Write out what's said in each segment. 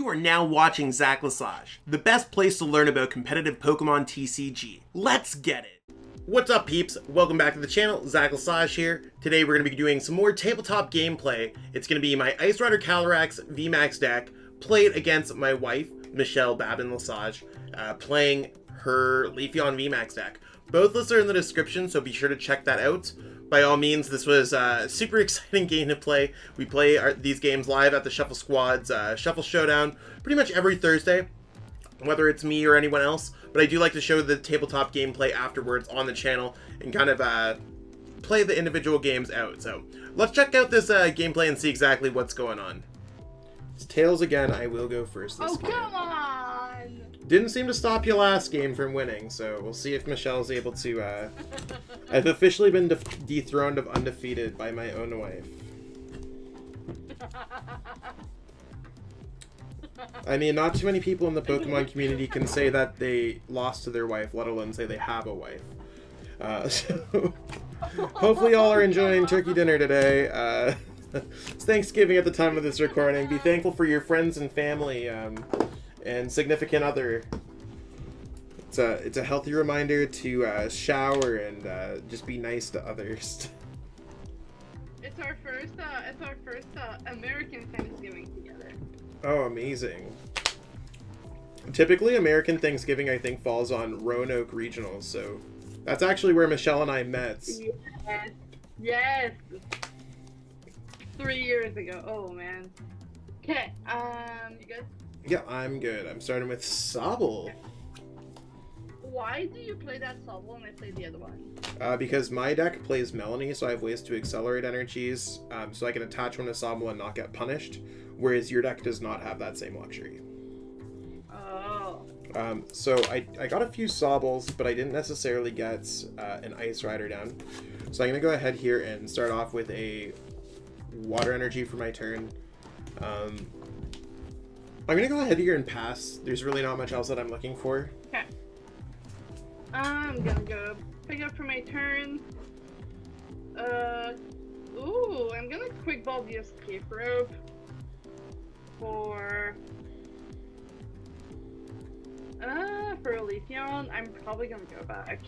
You are now watching Zach Lesage, the best place to learn about competitive Pokemon TCG. Let's get it! What's up peeps? Welcome back to the channel, Zach Lesage here. Today we're going to be doing some more tabletop gameplay. It's going to be my Ice Rider Calyrex VMAX deck, played against my wife, Michelle Babin Lesage, playing her Leafeon VMAX deck. Both lists are in the description, so be sure to check that out. By all means, this was a super exciting game to play. We play these games live at the Shuffle Squad's Shuffle Showdown pretty much every Thursday, whether it's me or anyone else. But I do like to show the tabletop gameplay afterwards on the channel and kind of play the individual games out. So let's check out this gameplay and see exactly what's going on. It's Tails again. I will go first this game. Come on! Didn't seem to stop you last game from winning, so we'll see if Michelle's able to... I've officially been dethroned of undefeated by my own wife. I mean, not too many people in the Pokemon community can say that they lost to their wife, let alone say they have a wife. So hopefully y'all are enjoying turkey dinner today. It's Thanksgiving at the time of this recording. Be thankful for your friends and family and significant other. It's a healthy reminder to shower and just be nice to others. It's our first American Thanksgiving together. Oh, amazing. Typically, American Thanksgiving, I think, falls on Roanoke Regionals, so that's actually where Michelle and I met. Yes. Yes. 3 years ago. Oh, man. Okay, you good? Yeah, I'm good. I'm starting with Sobble. Why do you play that Sobble and I play the other one? Because my deck plays Melanie, so I have ways to accelerate energies, so I can attach one to Sobble and not get punished, whereas your deck does not have that same luxury. Oh. So I got a few Sobbles, but I didn't necessarily get an Ice Rider down. So I'm going to go ahead here and start off with a Water Energy for my turn. I'm going to go ahead here and pass. There's really not much else that I'm looking for. Okay. I'm gonna go pick up for my turn. Ooh, I'm gonna Quick Ball BST probe for a Leafeon. I'm probably gonna go back.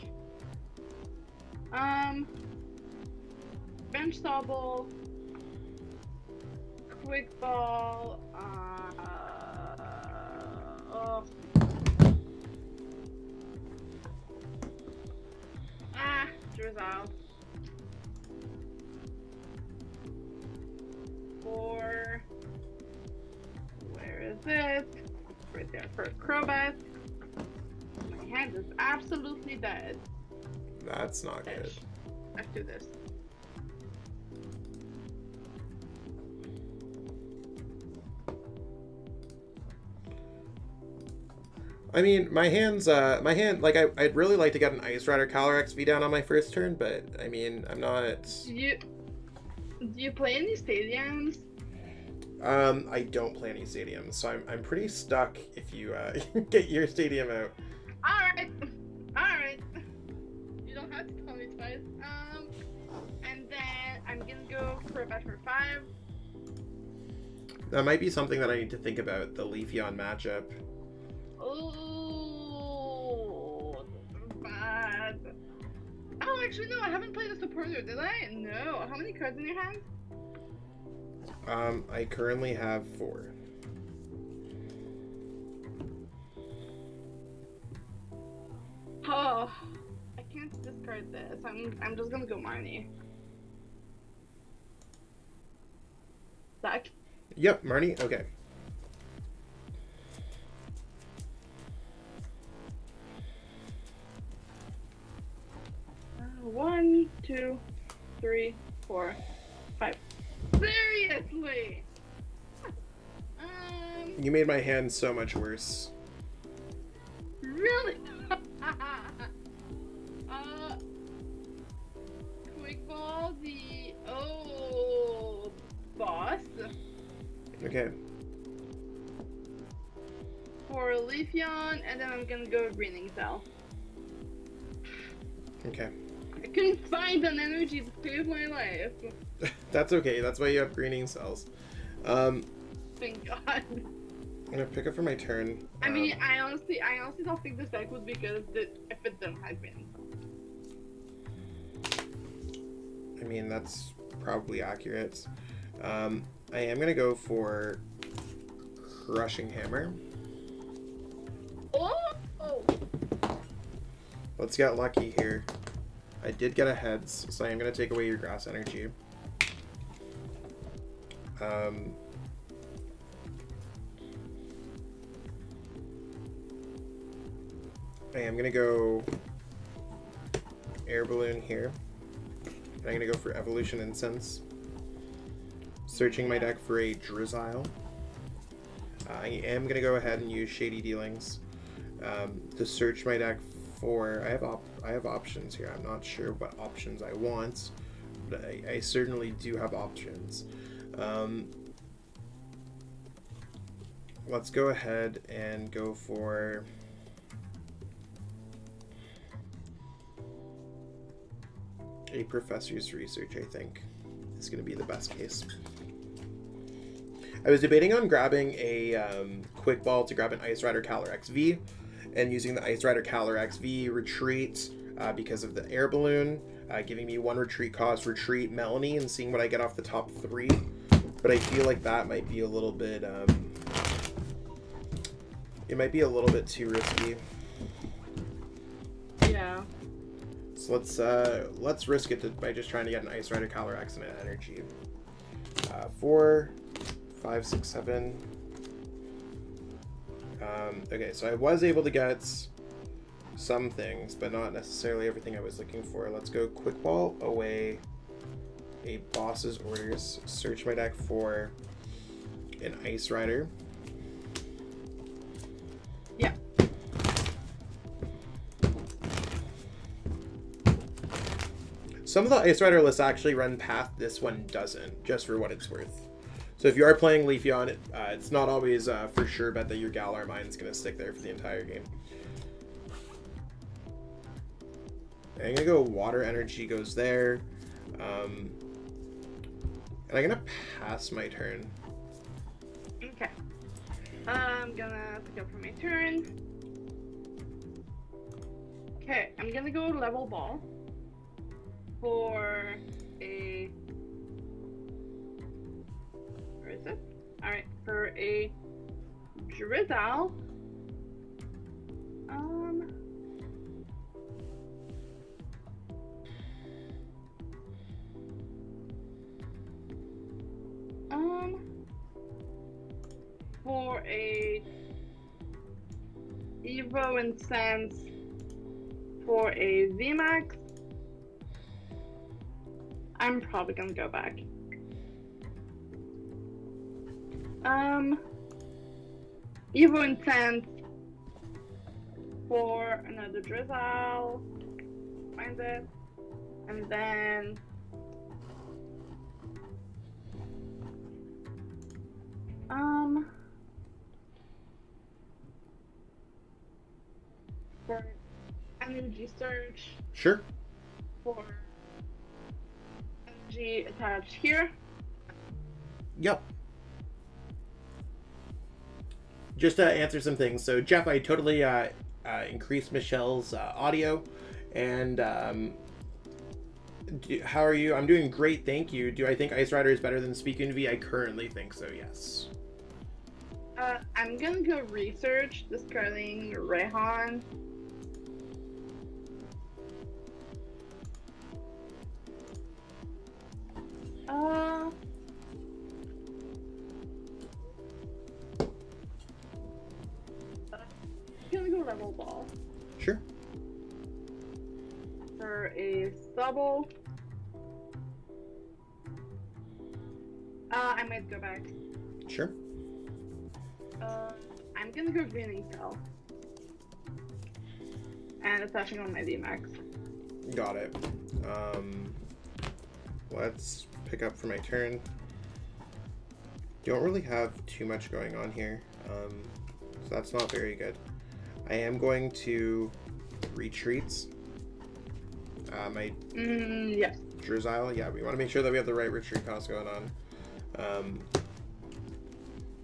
Bench Sobble, Quick Ball, Drizzile. For where is it? Right there for Crobat. My hand is absolutely dead. That's not good. Let's do this. I mean, my hand, like, I'd really like to get an Ice Rider Calyrex V down on my first turn, but, I mean, I'm not... Do you play any stadiums? I don't play any stadiums, so I'm pretty stuck if you, get your stadium out. Alright. You don't have to tell me twice. And then I'm gonna go for a bet for 5. That might be something that I need to think about, the Leafeon matchup. Oh, bad. Oh, actually, no, I haven't played a supporter, did I? No. How many cards in your hand? I currently have 4. Oh, I can't discard this. I'm just gonna go Marnie. Zach? Yep, Marnie? Okay. One, 2, 3, 4, 5. Seriously! You made my hand so much worse. Really? Quick Ball the boss. Okay. For Leafeon, and then I'm gonna go Greening Cell. Okay. I couldn't find an energy to save my life. That's okay. That's why you have greening cells. Thank God. gonna pick up for my turn. I mean, I honestly don't think this deck would be good if it didn't have been. I mean, that's probably accurate. I am gonna go for Crushing Hammer. Oh! Let's get lucky here. I did get a heads, so I am gonna take away your grass energy. I am gonna go Air Balloon here. And I'm gonna go for Evolution Incense. Searching my deck for a Drizzile. I am gonna go ahead and use Shady Dealings to search my deck for. I have options here. I'm not sure what options I want, but I certainly do have options. Let's go ahead and go for. A Professor's Research, I think, is going to be the best case. I was debating on grabbing a Quick Ball to grab an Ice Rider Calyrex V, and using the Ice Rider Calyrex V retreat because of the Air Balloon, giving me 1 retreat cost, retreat Melanie, and seeing what I get off the top 3. But I feel like that might be a little bit, it might be a little bit too risky. Yeah. So let's risk it by just trying to get an Ice Rider Calyrex and an energy. 4, 5, 6, 7. Okay, so I was able to get some things, but not necessarily everything I was looking for. Let's go Quick Ball away. A Boss's Orders. Search my deck for an Ice Rider. Yeah. Some of the Ice Rider lists actually run Path, this one doesn't, just for what it's worth. So if you are playing Leafeon, it's not always for sure bet that your Galar Mine's going to stick there for the entire game. I'm going to go Water Energy goes there. And I'm going to pass my turn. Okay. I'm gonna pick up for my turn. Okay, I'm gonna go Level Ball for a. Where is it? Alright, for a Drizzile. For a Evo Incense for a VMAX. I'm probably gonna go back. Evo Incense for another Drizzile. Find it. And then for energy search. Sure. For energy attached here. Yep. Just to answer some things. So Jeff, I totally increased Michelle's audio, and how are you? I'm doing great, thank you. Do I think Ice Rider is better than Speaking V? I currently think so, yes. I'm gonna go research discarding Rayhan. I'm gonna go Level Ball. Sure. For a Sobble. I might go back. Sure. I'm gonna go Green Cell. And attaching on my VMAX. Got it. Let's pick up for my turn. Don't really have too much going on here, so that's not very good. I am going to retreat my yes. Drizzile. Yeah, we want to make sure that we have the right retreat cost going on.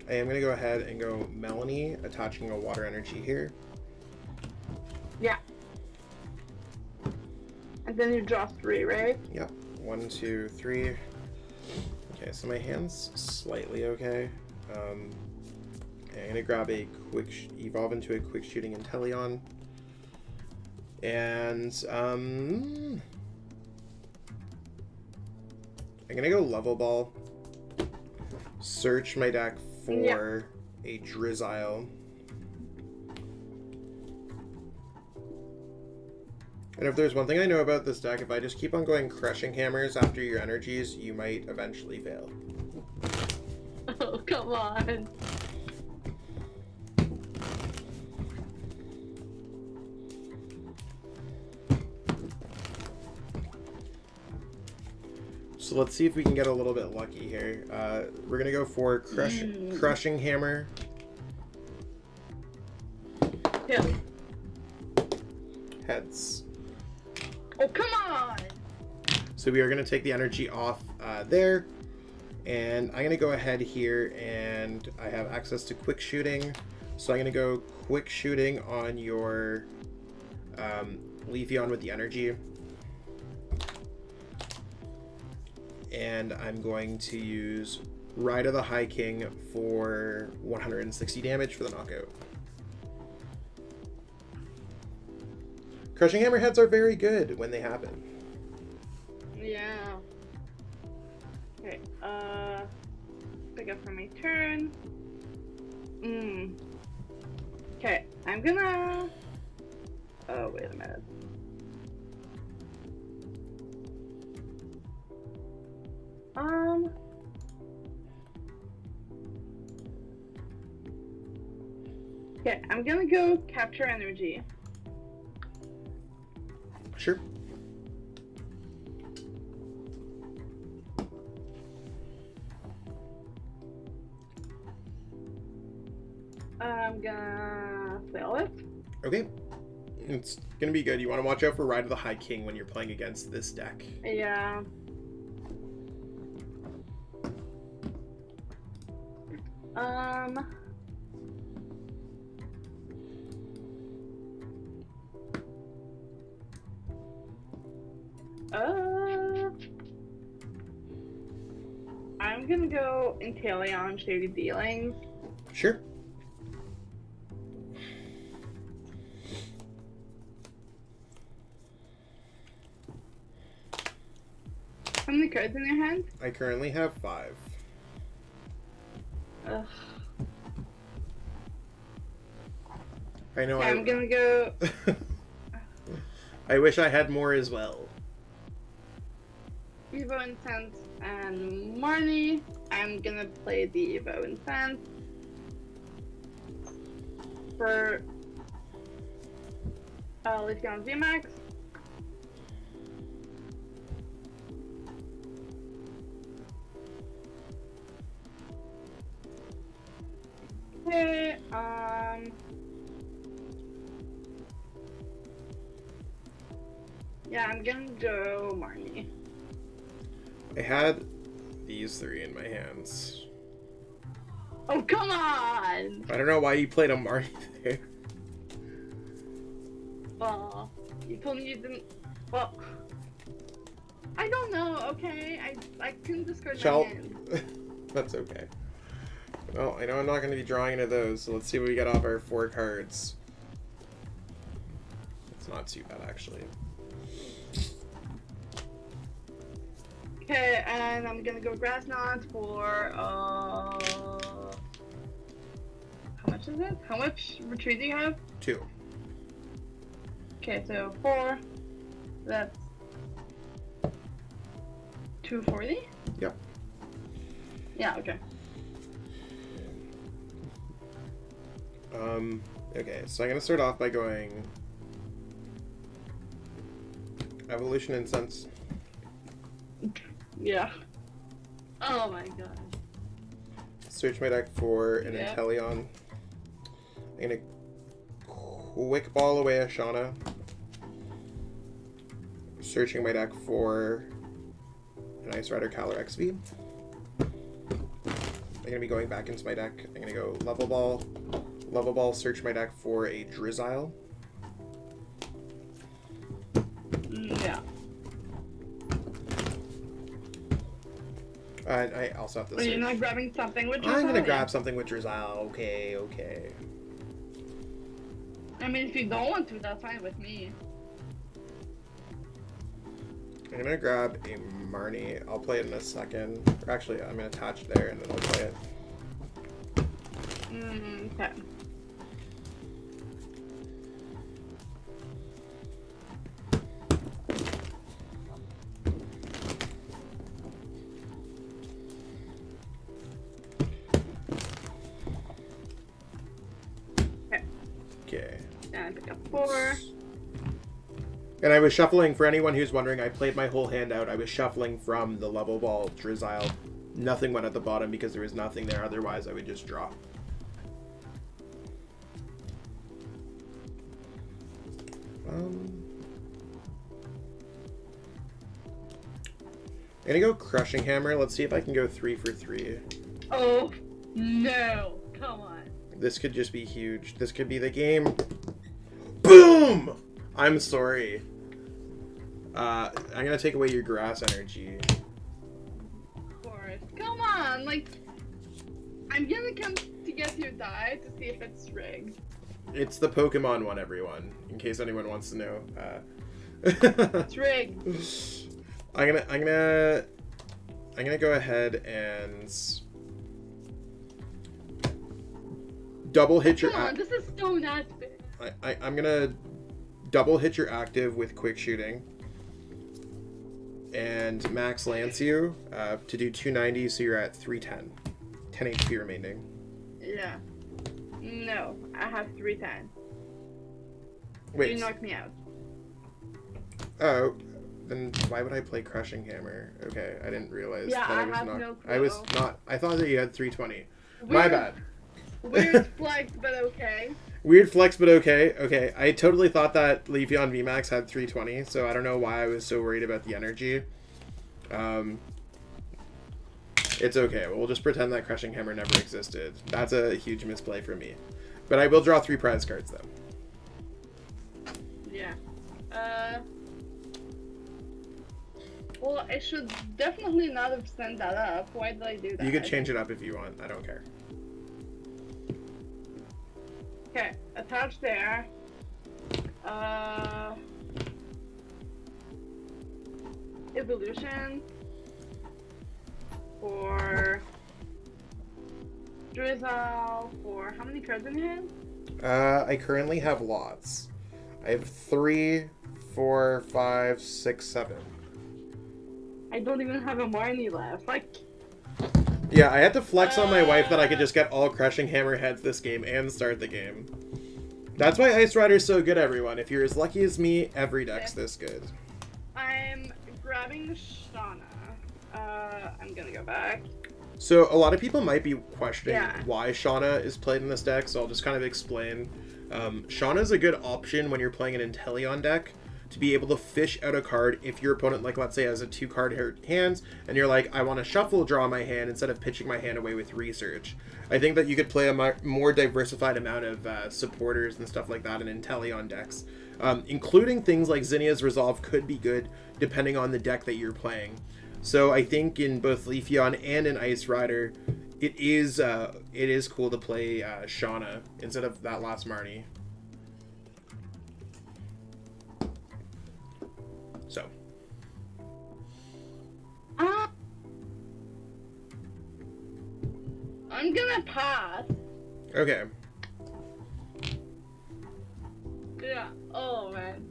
I am gonna go ahead and go Melanie, attaching a water energy here. Yeah. And then you draw 3, right? Yep. 1, 2, 3. Okay, so my hand's slightly okay. I'm gonna grab a evolve into a quick shooting Inteleon. And I'm gonna go Level Ball. Search my deck for a Drizzile. And if there's one thing I know about this deck, if I just keep on going Crushing Hammers after your energies, you might eventually fail. Oh, come on. So let's see if we can get a little bit lucky here. We're gonna go for Crushing Hammer. Yeah. Heads. Oh, come on! So we are gonna take the energy off there. And I'm gonna go ahead here, and I have access to quick shooting. So I'm gonna go quick shooting on your Leafeon with the energy. And I'm going to use Ride of the High King for 160 damage for the knockout. Crushing Hammer heads are very good when they happen. Yeah. Okay, pick up for my turn. Okay, I'm gonna... Oh, wait a minute. Okay, I'm gonna go capture energy. Sure. I'm gonna fail it. Okay. It's gonna be good. You want to watch out for Ride of the High King when you're playing against this deck. Yeah. I'm gonna go Inteleon Shady Dealings. Sure. How many cards in your hand? I currently have 5. Ugh. I know. Okay, I'm gonna go. I wish I had more as well. Evo Incense and Marnie. I'm gonna play the Evo Incense for Leafeon VMAX. Okay, yeah, I'm gonna go Marnie. I had these 3 in my hands. Oh, come on! I don't know why you played a Marnie there. Well, you told me you didn't. Well, I don't know. Okay, I couldn't discard my hand. That's okay. Well, I know I'm not going to be drawing into those, so let's see what we get off our 4 cards. It's not too bad, actually. Okay, and I'm gonna go Grass Knot for how much is it? How much retreat do you have? 2. Okay, so 4. That's 240? Yep. Yeah, okay. Okay, so I'm gonna start off by going Evolution Incense. Yeah. Oh my god. Search my deck for an Inteleon. I'm gonna quick ball away a Shauna. Searching my deck for an Ice Rider Calyrex V. gonna be going back into my deck. I'm gonna go Level Ball, search my deck for a Drizzile. Yeah. I also have to. Are you not grabbing something with Drizzile? I'm gonna grab something with Drizzile. Okay, okay. I mean, if you don't want to, that's fine with me. I'm gonna grab a Marnie. I'll play it in a second. Or actually, I'm gonna attach it there and then I'll play it. Okay. Okay. And pick up 4. And I was shuffling, for anyone who's wondering, I played my whole hand out. I was shuffling from the Level Ball Drizzile. Nothing went at the bottom because there was nothing there. Otherwise, I would just draw. I'm gonna go Crushing Hammer. Let's see if I can go 3 for 3. Oh, no. Come on. This could just be huge. This could be the game. Boom! I'm sorry. I'm gonna take away your grass energy. Of course. Come on, like, I'm gonna come to get your die to see if it's rigged. It's the Pokémon one, everyone. In case anyone wants to know. It's rigged. I'm gonna go ahead and double hit your. Come on, this is so not big. I'm gonna double hit your active with quick shooting and max lance you to do 290, so you're at 310. 10 HP remaining. Yeah. No, I have 310. Wait. You knocked me out. Oh, then why would I play Crushing Hammer? Okay, I didn't realize Yeah, that I I was have not. no clue. I was not. I thought that you had 320. Weird, My bad. Weird flex, but okay. Weird flex, but okay. Okay, I totally thought that Leafeon VMAX had 320, so I don't know why I was so worried about the energy. It's okay. We'll just pretend that Crushing Hammer never existed. That's a huge misplay for me. But I will draw 3 prize cards, though. Yeah. Well, I should definitely not have sent that up. Why did I do that? You could change it up if you want. I don't care. Okay, attach there. Evolution for Drizzile for how many cards in your hand? I currently have lots. I have 3, 4, 5, 6, 7. I don't even have a Marnie left. Like, Yeah, I had to flex on my wife that I could just get all Crushing Hammer heads this game and start the game. That's why Ice Rider's so good, everyone. If you're as lucky as me, every deck's this good. I'm grabbing Shauna. I'm gonna go back. So a lot of people might be questioning Yeah. why Shauna is played in this deck, so I'll just kind of explain. Shauna is a good option when you're playing an Inteleon deck to be able to fish out a card if your opponent, like, let's say, has a 2-card hands, and you're like, I want to shuffle draw my hand instead of pitching my hand away with research. I think that you could play a more diversified amount of supporters and stuff like that in Inteleon decks. Including things like Zinnia's Resolve could be good depending on the deck that you're playing. So I think in both Leafeon and in Ice Rider, it is cool to play Shauna instead of that last Marnie. So. I'm gonna pass. Okay. Yeah. Oh man.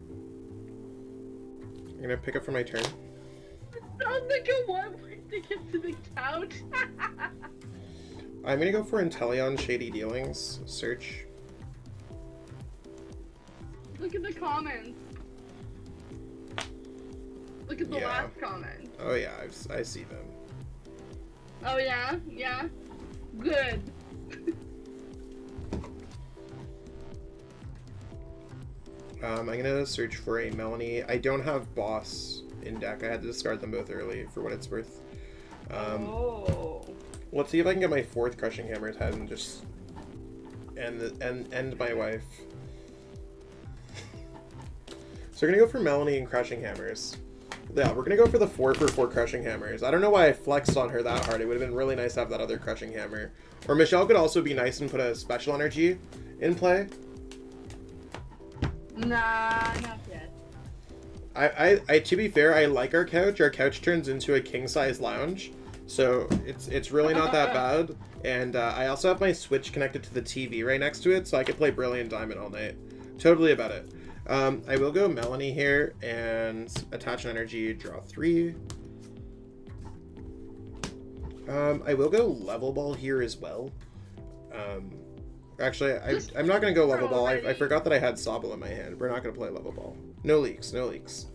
I'm gonna pick up for my turn. It sounds like a one-way ticket to the couch. I'm gonna go for Inteleon Shady Dealings. Search. Look at the comments. Look at the last comment. Oh yeah, I see them. Oh yeah? Yeah? Good. I'm gonna search for a Melanie. I don't have Boss in deck. I had to discard them both early for what it's worth. Oh. Let's see if I can get my 4th Crushing Hammer's head and just end my wife. So we're gonna go for Melanie and Crushing Hammers. Yeah, we're gonna go for the 4-for-4 Crushing Hammers. I don't know why I flexed on her that hard. It would have been really nice to have that other Crushing Hammer. Or Michelle could also be nice and put a special energy in play. Nah, not yet. I to be fair, I like our couch. Our couch turns into a king-size lounge, so it's really not that bad. And I also have my Switch connected to the TV right next to it, so I could play Brilliant Diamond all night. Totally about it. I will go Melanie here and attach an energy, draw 3. I will go Level Ball here as well. Actually, I'm not going to go Level Ball. I forgot that I had Sobble in my hand. We're not going to play Level Ball. No leaks, no leaks.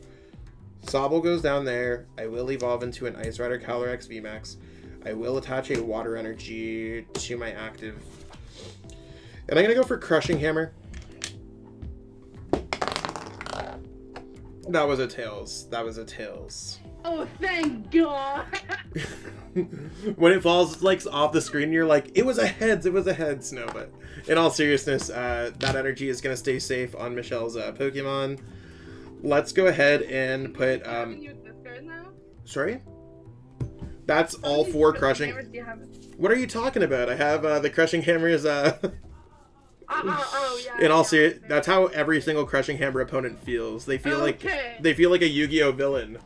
Sobble goes down there. I will evolve into an Ice Rider Calyrex VMAX. I will attach a Water Energy to my active. And I'm going to go for Crushing Hammer. That was a Tails. That was a Tails. Oh, thank God! When it falls like off the screen, you're like, it was a heads, it was a heads. No, but in all seriousness, that energy is going to stay safe on Michelle's Pokemon. Let's go ahead and put... Sorry? That's all 4 Crushing... What are you talking about? I have the Crushing Hammers... yeah. In all seriousness, that's how every single Crushing Hammer opponent feels. They feel like a Yu-Gi-Oh villain.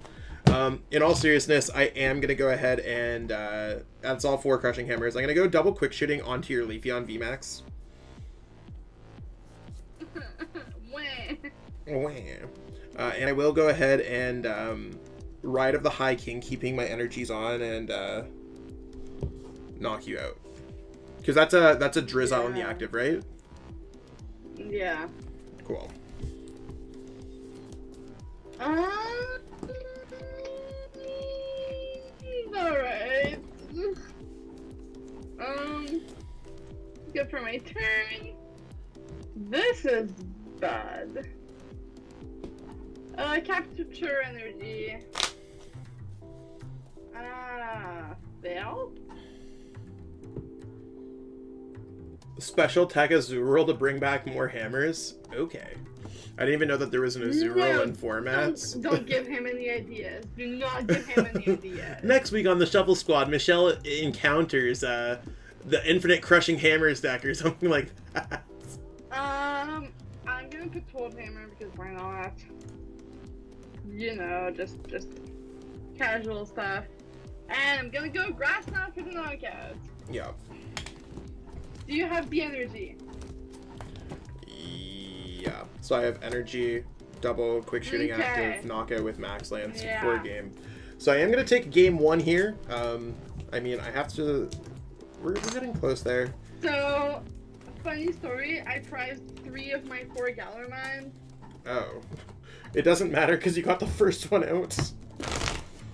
In all seriousness, I am gonna go ahead and that's all 4 Crushing Hammers. I'm gonna go double quick shooting onto your Leafeon VMAX. And I will go ahead and Ride of the High King, keeping my energies on and knock you out. Because that's a Drizzile in the active, right? Yeah. Cool. Alright. Good for my turn. This is bad. Capture energy. Fail? Special tech Azurill to bring back more hammers? Okay. I didn't even know that there was an Azurill in formats. Don't give him any ideas. Do not give him any ideas. Next week on the Shuffle Squad, Michelle encounters the Infinite Crushing Hammers deck or something like that. I'm gonna put 12 hammer because why not? You know, just casual stuff. And I'm gonna go grass now for the knockout. Yeah. Do you have the energy? Yeah. So I have energy, double quick shooting active, knockout with max lance for a game. So I am going to take game 1 here. I mean, I have to... We're getting close there. So, funny story, I prized 3 of my 4 Gallermine. Oh. It doesn't matter because you got the first one out.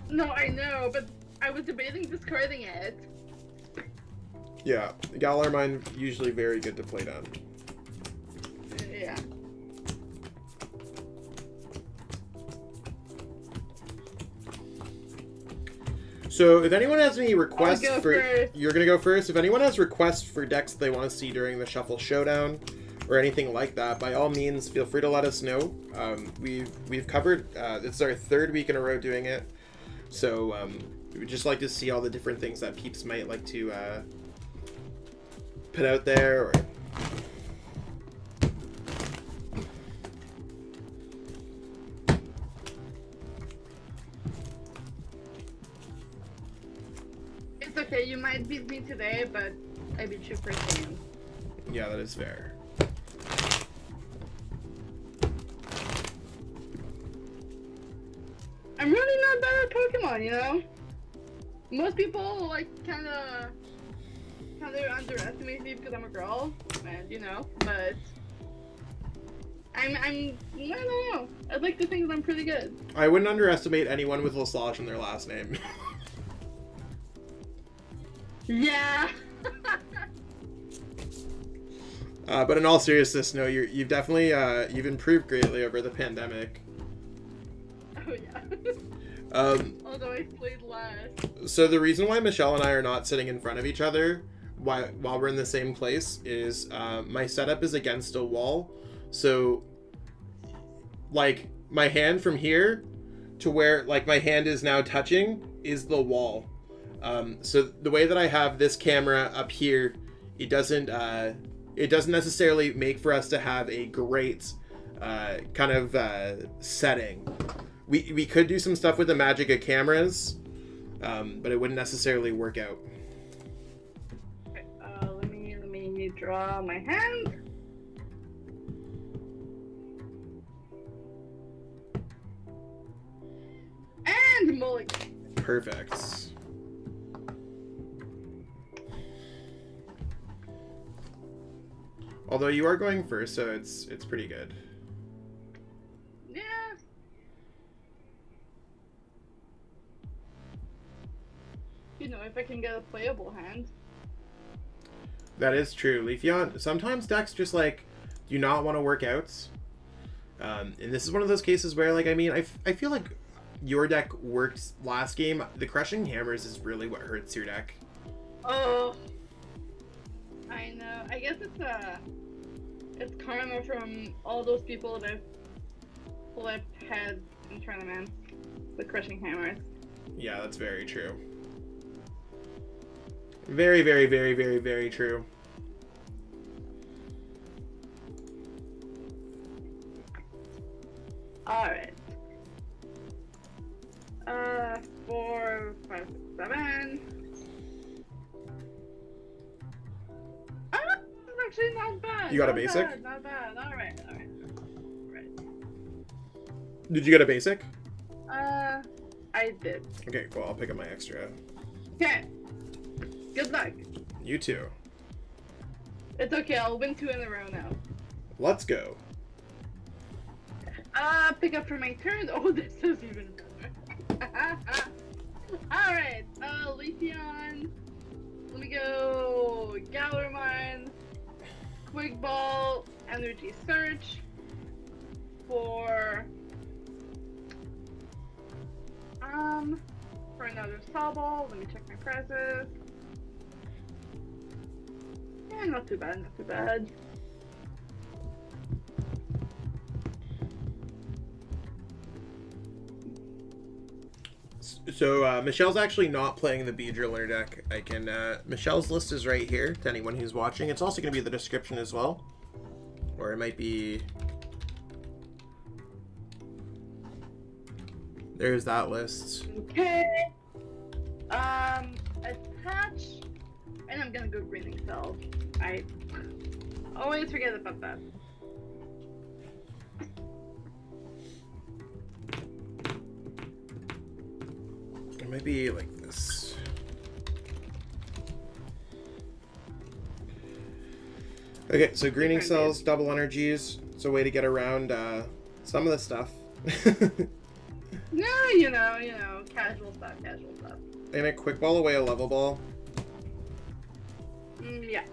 No, I know, but I was debating discarding it. Yeah, Gallermine usually very good to play down. Yeah. So if anyone has any requests first. You're gonna go first. If anyone has requests for decks they want to see during the Shuffle Showdown or anything like that, by all means feel free to let us know. We've covered this is our 3rd week in a row doing it, so we would just like to see all the different things that peeps might like to put out there. Or it's okay, you might beat me today, but I beat you first game. Yeah, that is fair. I'm really not bad at Pokemon, you know? Most people like kinda underestimate me because I'm a girl, and you know, but I don't know. I'd like to think that I'm pretty good. I wouldn't underestimate anyone with Lesage in their last name. Yeah. But in all seriousness, no, you've definitely you've improved greatly over the pandemic. Oh Although I played less. So the reason why Michelle and I are not sitting in front of each other while we're in the same place is my setup is against a wall. So, like, my hand from here to where, like, my hand is now touching is the wall. So the way that I have this camera up here, it doesn't necessarily make for us to have a great kind of setting. We could do some stuff with the magic of cameras, but it wouldn't necessarily work out. Okay, let me draw my hand. And mulligan. Perfect. Although you are going first, so it's pretty good. Yeah. You know, if I can get a playable hand. That is true. Leafeon, sometimes decks just, like, do not want to work out. And this is one of those cases where, like, I mean, I feel like your deck worked last game. The Crushing Hammers is really what hurts your deck. Oh. I know. I guess it's karma from all those people that have flipped heads in tournaments with Crushing Hammers. Yeah, that's very true. Very, very, very, very, very true. Alright. 4, 5, 6, 7. It's actually not bad. You got a Not basic? bad, not bad. Alright. Did you get a basic? I did. Okay, cool. I'll pick up my extra. Okay. Good luck. You too. It's okay, I'll win 2 in a row now. Let's go. Pick up for my turn. Oh, this is even better. Alright, Leafeon. Let me go Gallermine, Quick Ball, Energy Search for another Sobble. Let me check my prices. Yeah, not too bad, not too bad. So Michelle's actually not playing the Beedriller deck. I can Michelle's list is right here to anyone who's watching. It's also going to be in the description as well, or it might be. There's that list. Okay. Attach, and I'm gonna go Greening Cells. I always forget about that. It might be like this. Okay, so greening cells, double energies. It's a way to get around some of the stuff. No, you know, casual stuff. I'm gonna quick ball away a level ball. Yeah.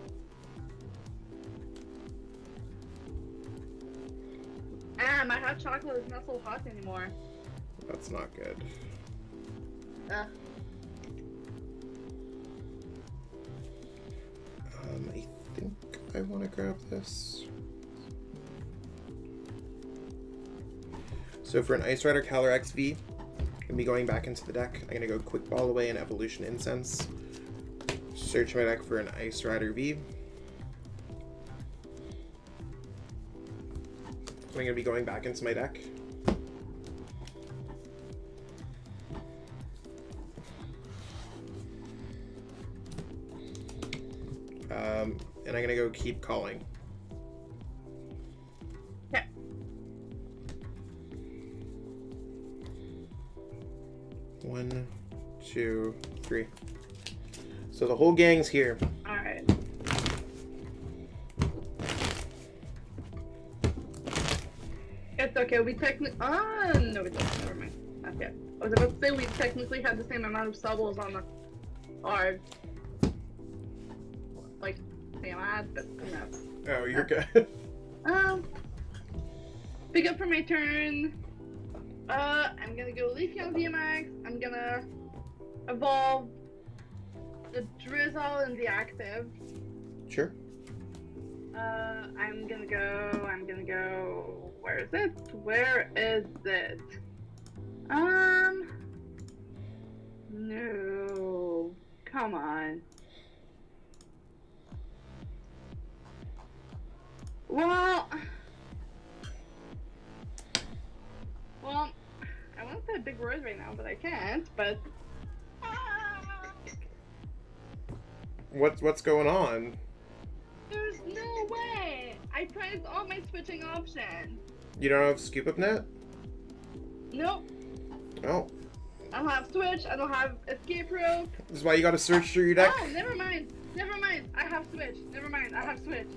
My hot chocolate is not so hot anymore. That's not good. I think I want to grab this. So for an Ice Rider Calyrex V, I'm gonna be going back into the deck. I'm gonna go quick ball away an Evolution Incense. Search my deck for an Ice Rider V. So I'm gonna be going back into my deck. And I'm gonna go keep calling. Yeah. One, two, three. So the whole gang's here. Alright. It's okay, we technically. Oh, no, we don't. Never mind. Not yet. I was about to say we technically had the same amount of Sobbles on the card. Like, same ad, but no. Oh, you're good. Pick up for my turn. I'm gonna go Leafeon VMAX. I'm gonna evolve the Drizzile in the active. Sure. I'm gonna go, where is it? Where is it? No, come on. Well, I want to say a big word right now, but I can't, but... What's going on? There's no way! I pressed all my switching options. You don't have Scoop Up Net? Nope. Oh. I don't have switch, I don't have escape rope. This is why you gotta search through your deck? Oh, never mind. I have switch. Never mind, I have switch.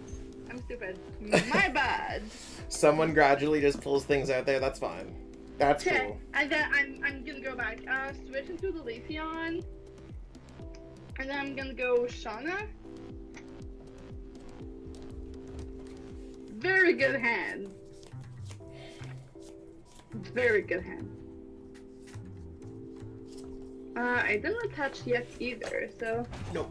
I'm stupid. My bad. Someone gradually just pulls things out there, that's fine. That's Okay, cool. and then I'm gonna go back. Switch into the Leafeon. And then I'm gonna go Shauna. Very good hand. Very good hand. I didn't attach yet either, so... Nope.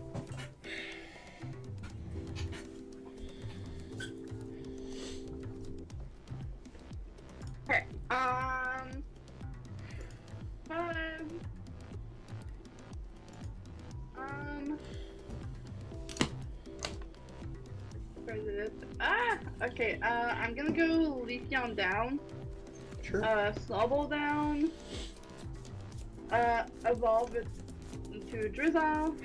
Okay, 5. Where is it? Okay, I'm gonna go Leafeon down. Sure. Sobble down. Evolve it into Drizzile.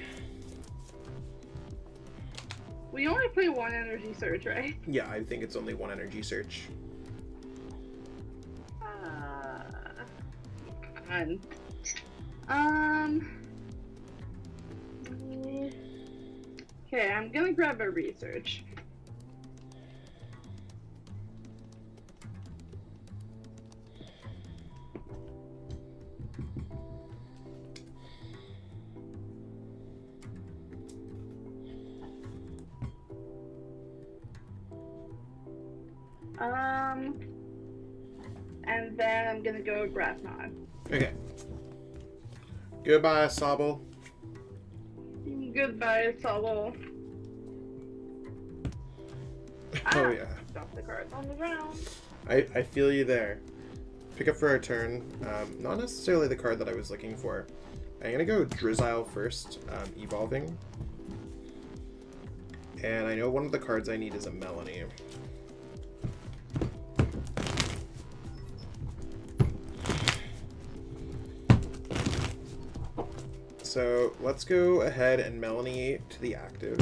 We only play one energy search, right? Yeah, I think it's only one energy search. Okay, I'm gonna grab a research. And then I'm gonna go Grass Knot. Okay. Goodbye, Sobble. Goodbye, Sobble. Oh yeah. Drop the cards on the ground. I feel you there. Pick up for our turn. Not necessarily the card that I was looking for. I'm gonna go Drizzile first, evolving. And I know one of the cards I need is a Melanie. So let's go ahead and Melanie to the active.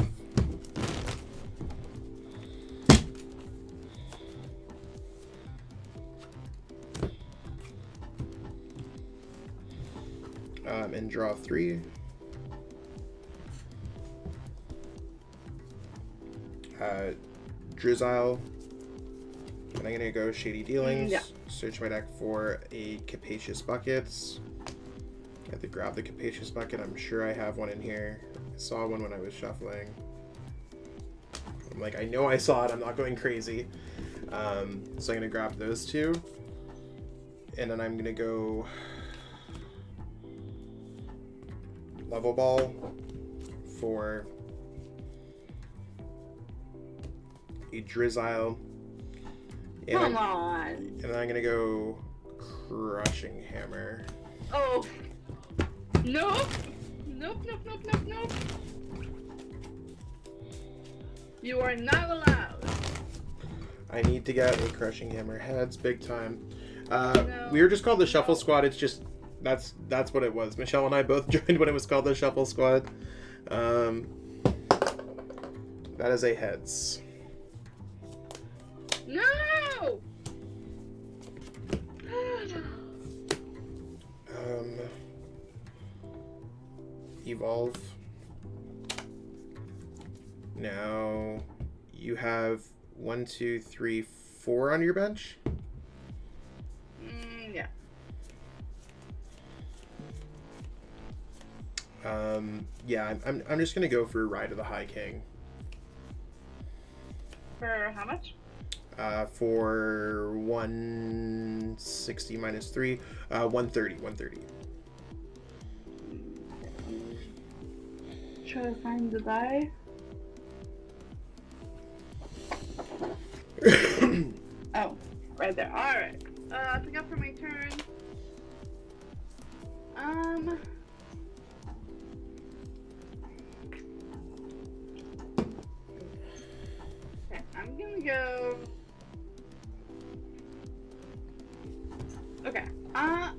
And draw 3. Drizzile. And I'm gonna go Shady Dealings. Yeah. Search my deck for a Capacious Buckets. I have to grab the Capacious Bucket. I'm sure I have one in here. I saw one when I was shuffling. I'm like, I know I saw it. I'm not going crazy. So I'm gonna grab those two. And then I'm gonna go Level Ball for a Drizzile. And Come on. And then I'm gonna go Crushing Hammer. Oh. Nope. Nope. You are not allowed. I need to get a Crushing Hammer heads big time. No. We were just called the Shuffle Squad. It's just that's what it was. Michelle and I both joined when it was called the Shuffle Squad. That is a heads. No. Evolve. Now you have 1, 2, 3, 4 on your bench. Yeah. Yeah, I'm just gonna go for Ride of the High King. For how much? For 160 minus 3, 130. 130. Try to find the die. Oh, right there. Alright. Pick up for my turn. Okay, I'm gonna go. Okay. I'm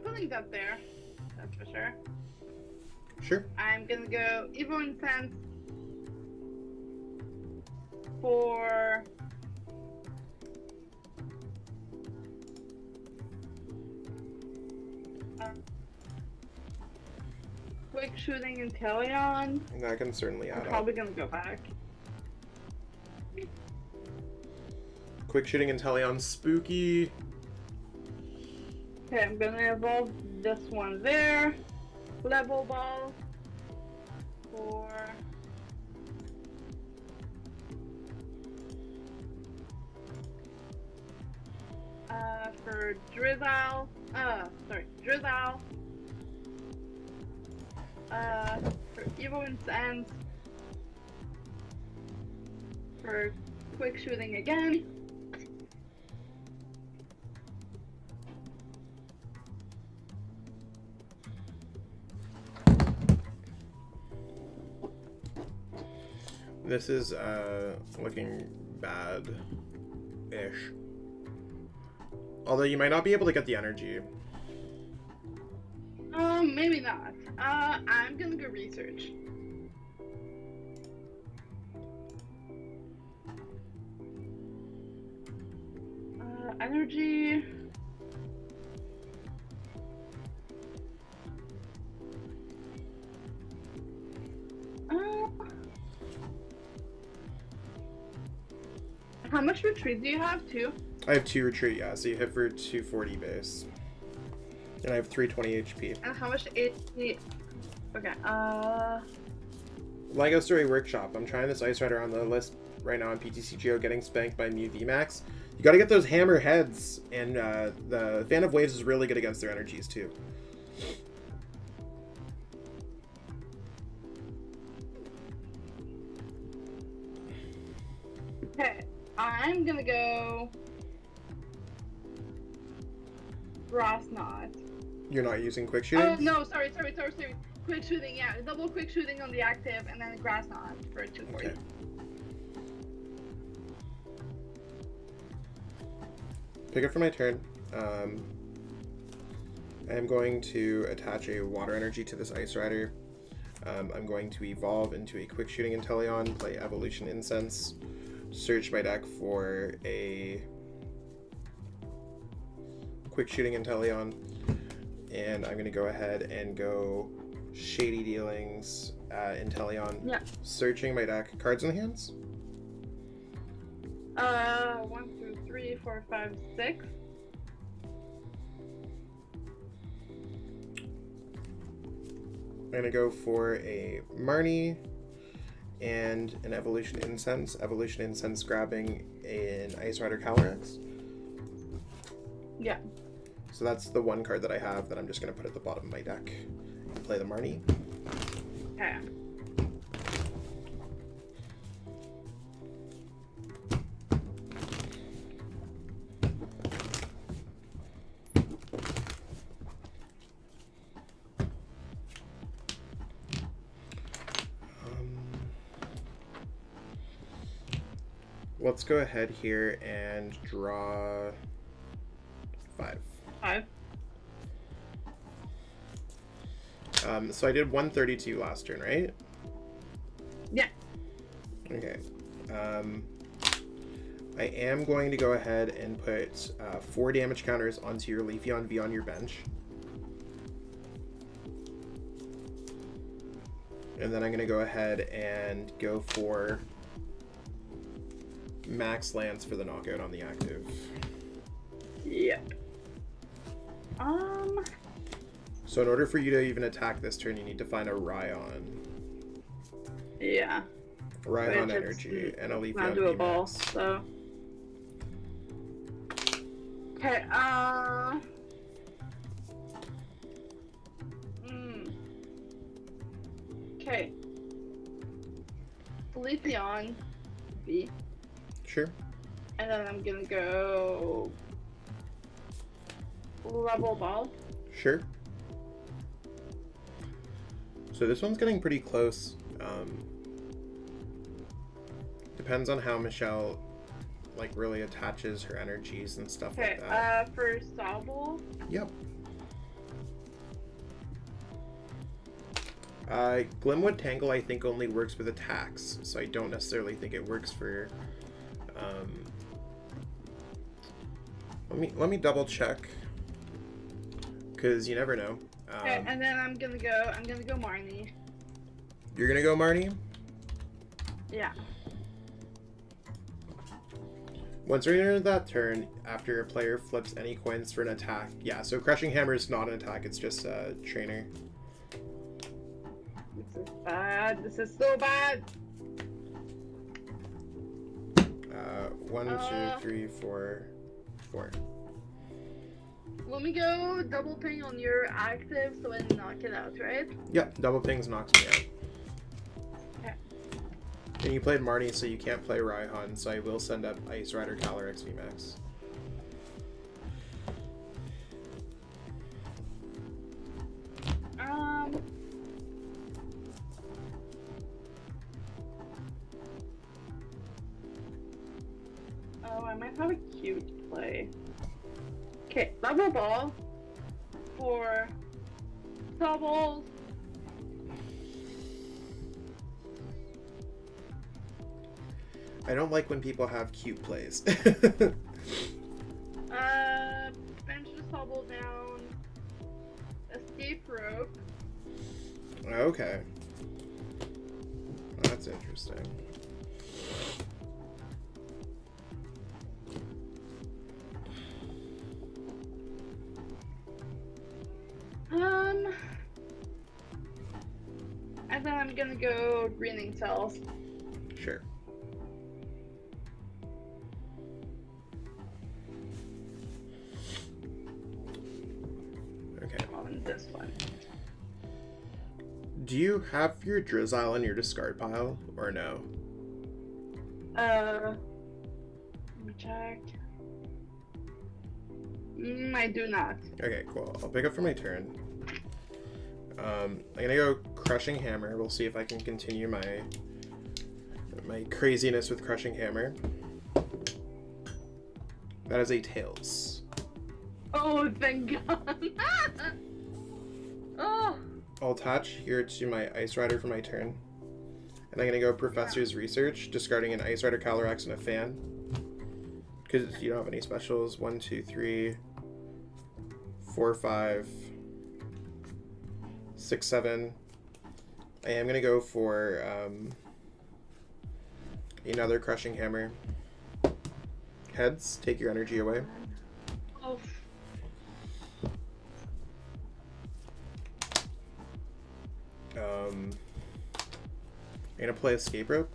putting that there. That's for sure. Sure. I'm gonna go Evolution Incense for quick shooting Inteleon. And that can certainly add I'm up. probably gonna go back. Quick shooting Inteleon spooky. Okay, I'm gonna evolve this one there. Level Ball for Drizzile. Drizzile. For Evolution Incense. For quick shooting again. This is looking bad-ish. Although you might not be able to get the energy. Maybe not. I'm gonna go research. Energy. How much retreat do you have? 2? I have 2 retreat, yeah, so you hit for 240 base. And I have 320 HP. And how much HP? Okay, Lego Story Workshop. I'm trying this Ice Rider on the list right now on PTCGO, getting spanked by Mew VMAX. You gotta get those hammer heads, and the Fan of Waves is really good against their energies too. okay, I'm gonna go Grass Knot. You're not using quick shooting? Oh, no, sorry. Quick shooting, yeah. Double quick shooting on the active, and then Grass Knot for 240. Okay. Pick up for my turn. I am going to attach a water energy to this Ice Rider. I'm going to evolve into a quick shooting Inteleon, play Evolution Incense, search my deck for a quick shooting Inteleon, and I'm going to go ahead and go Shady Dealings Inteleon. Yeah. Searching my deck. Cards in the hands? 1, 2, 3, 4, 5, 6. I'm going to go for a Marnie and an Evolution Incense. Evolution Incense grabbing an Ice Rider Calyrex. Yeah. So that's the one card that I have that I'm just going to put at the bottom of my deck. Play the Marnie. Okay. Let's go ahead here and draw 5. 5. So I did 132 last turn, right? Yeah. Okay. I am going to go ahead and put 4 damage counters onto your Leafeon V on your bench. And then I'm going to go ahead and go for Max Lance for the knockout on the active. Yep. So in order for you to even attack this turn, you need to find a Raihan. Yeah. Raihan Which energy and a Leafeon not doable, VMAX. so. Okay, Okay. Leafeon V. Sure. And then I'm gonna go Level Ball. Sure. So this one's getting pretty close. Depends on how Michelle like really attaches her energies and stuff like that. For Sobble. Yep. Glimwood Tangle I think only works with attacks, so I don't necessarily think it works for let me double check, because you never know. Okay, and then I'm gonna go Marnie. You're gonna go Marnie? Yeah. Once we enter that turn, after a player flips any coins for an attack. Yeah, so Crushing Hammer is not an attack, it's just a trainer. This is bad. This is so bad. 1, 2, 3, 4, 4. Let me go double ping on your active so I knock it out, right? Yep, double pings knocks me out. Okay. And you played Marnie, so you can't play Raihan, so I will send up Ice Rider Calyrex VMAX. Oh, I might have a cute play. Okay, Level Ball for Sobble. I don't like when people have cute plays. Bench the Sobble down. Escape rope. Okay. That's interesting. And then I'm gonna go Greening Cells. Sure. Okay. On this one. Do you have your Drizzile in your discard pile, or no? Let me check. I do not. Okay, cool. I'll pick up for my turn. I'm gonna go Crushing Hammer. We'll see if I can continue my craziness with Crushing Hammer. That is a Tails. Oh, thank God. Oh. I'll attach here to my Ice Rider for my turn. And I'm gonna go Professor's Research, discarding an Ice Rider Calyrex and a Fan. Because you don't have any specials. 1, 2, 3, 4, 5, 6, 7. I am gonna go for another Crushing Hammer. Heads, take your energy away. Oh. I'm gonna play Escape Rope.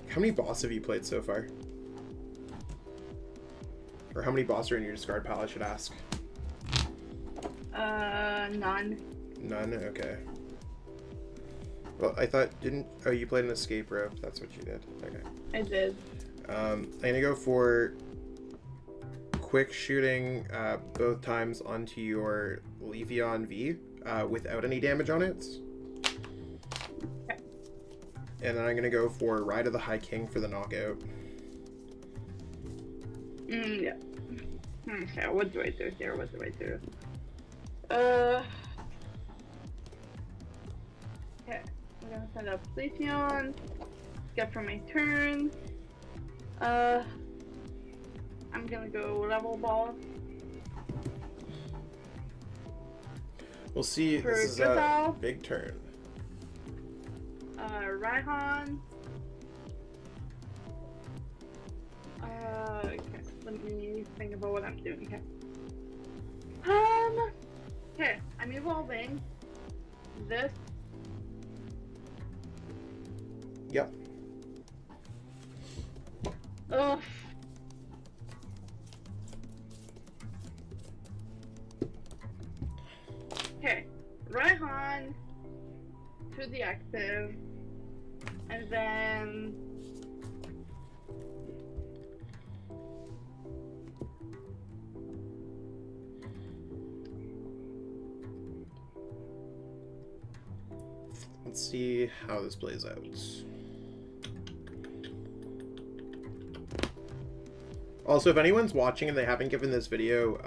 How many boss have you played so far? Or how many boss are in your discard pile, I should ask? None. None? Okay. Well, I thought, oh, you played an Escape Rope. That's what you did. Okay. I did. I'm gonna go for quick shooting both times onto your Leafeon V without any damage on it. Okay. And then I'm gonna go for Ride of the High King for the knockout. Yeah. Okay, what do I do here? What do I do? Okay, I'm gonna send up Leafeon. Get for my turn. I'm gonna go Level Ball. We'll see. For This is a Drizzile. big turn. Raihan. Okay, let me think about what I'm doing here. Okay, I'm evolving this. Yep. Ugh. Okay, Raihan to the active, and then let's see how this plays out. Also, if anyone's watching and they haven't given this video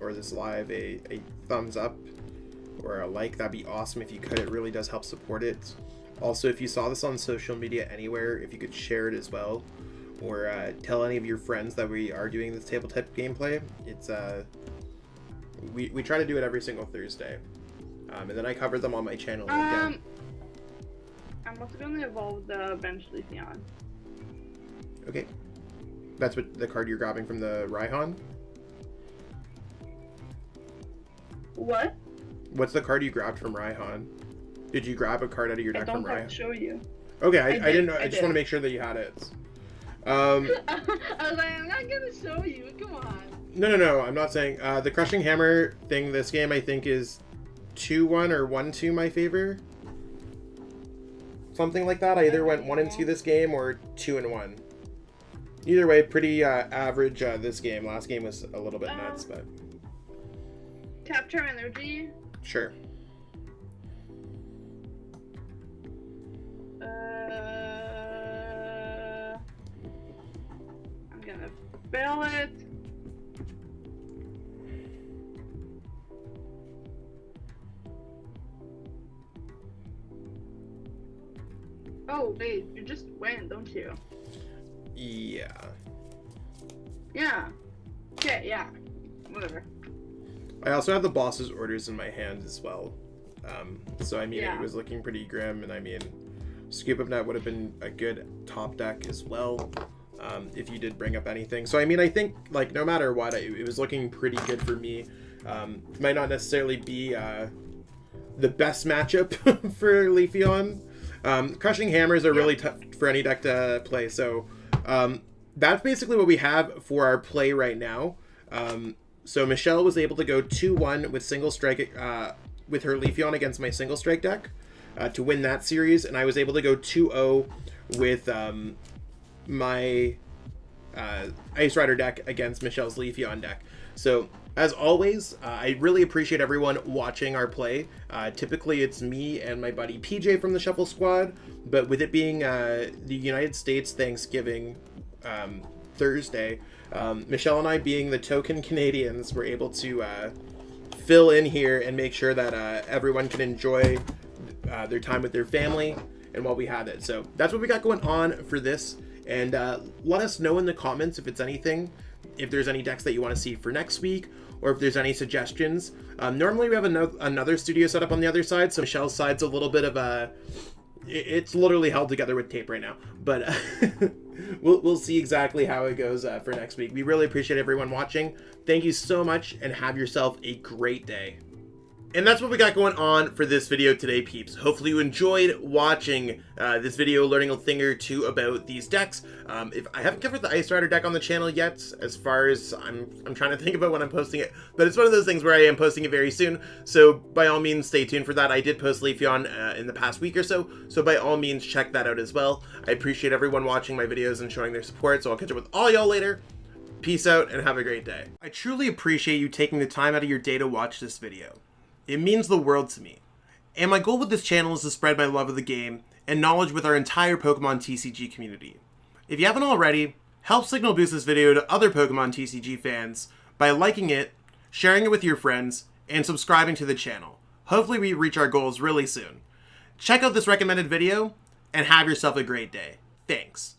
or this live a thumbs up or a like, that'd be awesome if you could. It really does help support it. Also, if you saw this on social media anywhere, if you could share it as well, or tell any of your friends that we are doing this tabletop gameplay. It's we try to do it every single Thursday, and then I cover them on my channel again. I'm also gonna evolve the bench Leafeon. Okay. That's what the card you're grabbing from the Raihan? What? What's the card you grabbed from Raihan? Did you grab a card out of your deck from Raihan? I don't have to show you. Okay, I didn't know. I just want to make sure that you had it. I was like, I'm not gonna show you. Come on. No. I'm not saying. The Crushing Hammer thing this game, I think, is 2-1 or 1-2 my favor. Something like that. I either went 1-2 this game or 2-1. Either way, pretty average this game. Last game was a little bit nuts, but... Capture energy. Sure. I'm gonna fail it. Oh, wait, you just win, don't you? Yeah. Yeah. Okay, yeah. Whatever. I also have the boss's orders in my hand as well. So, I mean, Yeah. it was looking pretty grim, and I mean, Scoop Up Net would have been a good top deck as well, if you did bring up anything. So, I mean, I think, like, no matter what, it was looking pretty good for me. Might not necessarily be the best matchup for Leafeon. Crushing Hammers are really tough for any deck to play, so that's basically what we have for our play right now. So Michelle was able to go 2-1 with single strike with her Leafeon against my single strike deck to win that series, and I was able to go 2-0 with my Ice Rider deck against Michelle's Leafeon deck. So as always, I really appreciate everyone watching our play. Typically it's me and my buddy PJ from the Shuffle Squad, but with it being the United States Thanksgiving Thursday, Michelle and I, being the token Canadians, were able to fill in here and make sure that everyone can enjoy their time with their family and while we had it. So that's what we got going on for this, and let us know in the comments if it's anything, if there's any decks that you want to see for next week, or if there's any suggestions. Normally we have another studio set up on the other side, so Michelle's side's a little bit of a... It's literally held together with tape right now, but we'll see exactly how it goes for next week. We really appreciate everyone watching. Thank you so much, and have yourself a great day. And that's what we got going on for this video today, peeps. Hopefully you enjoyed watching this video, learning a thing or two about these decks. If I haven't covered the Ice Rider deck on the channel yet, as far as I'm trying to think about when I'm posting it, but it's one of those things where I am posting it very soon, so by all means stay tuned for that. I did post Leafeon in the past week or so by all means check that out as well. I appreciate everyone watching my videos and showing their support, so I'll catch up with all y'all later. Peace out and have a great day. I truly appreciate you taking the time out of your day to watch this video. It means the world to me. And my goal with this channel is to spread my love of the game and knowledge with our entire Pokemon TCG community. If you haven't already, help signal boost this video to other Pokemon TCG fans by liking it, sharing it with your friends, and subscribing to the channel. Hopefully we reach our goals really soon. Check out this recommended video, and have yourself a great day. Thanks.